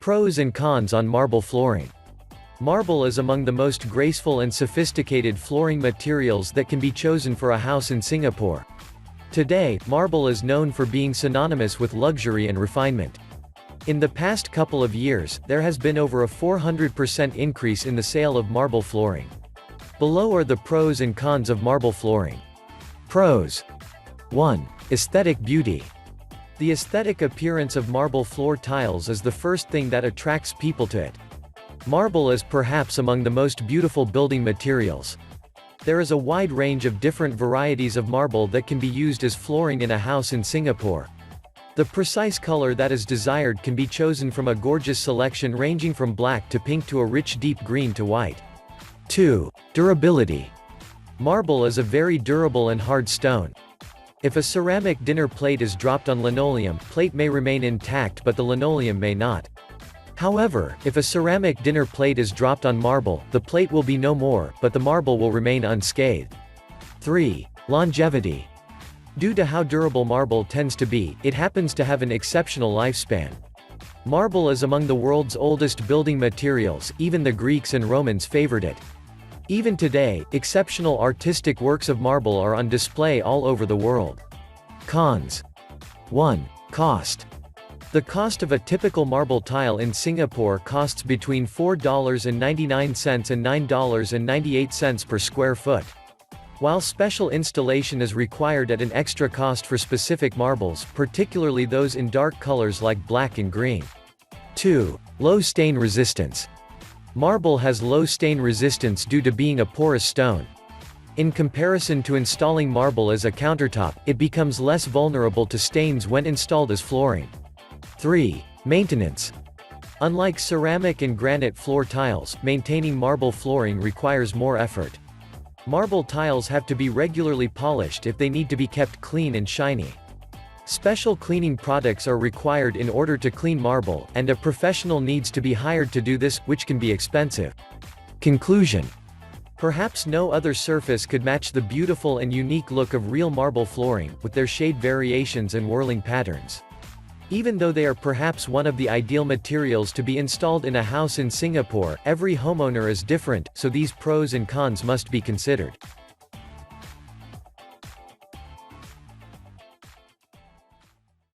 Pros and cons on marble flooring. Marble is among the most graceful and sophisticated flooring materials that can be chosen for a house in Singapore. Today, marble is known for being synonymous with luxury and refinement. In the past couple of years, there has been over a 400% increase in the sale of marble flooring. Below are the pros and cons of marble flooring. Pros. 1. Aesthetic beauty. The aesthetic appearance of marble floor tiles is the first thing that attracts people to it. Marble is perhaps among the most beautiful building materials. There is a wide range of different varieties of marble that can be used as flooring in a house in Singapore. The precise color that is desired can be chosen from a gorgeous selection ranging from black to pink to a rich deep green to white. 2. Durability. Marble is a very durable and hard stone. If a ceramic dinner plate is dropped on linoleum, plate may remain intact but the linoleum may not. However, if a ceramic dinner plate is dropped on marble, the plate will be no more, but the marble will remain unscathed. 3. Longevity. Due to how durable marble tends to be, it happens to have an exceptional lifespan. Marble is among the world's oldest building materials, even the Greeks and Romans favored it. Even today, exceptional artistic works of marble are on display all over the world. Cons. 1. Cost. The cost of a typical marble tile in Singapore costs between $4.99 and $9.98 per square foot. While special installation is required at an extra cost for specific marbles, particularly those in dark colors like black and green. 2. Low stain resistance. Marble has low stain resistance due to being a porous stone. In comparison to installing marble as a countertop, it becomes less vulnerable to stains when installed as flooring. 3. Maintenance. Unlike ceramic and granite floor tiles, maintaining marble flooring requires more effort. Marble tiles have to be regularly polished if they need to be kept clean and shiny. Special cleaning products are required in order to clean marble, and a professional needs to be hired to do this, which can be expensive. Conclusion. Perhaps no other surface could match the beautiful and unique look of real marble flooring, with their shade variations and whirling patterns. Even though they are perhaps one of the ideal materials to be installed in a house in Singapore, every homeowner is different, so these pros and cons must be considered.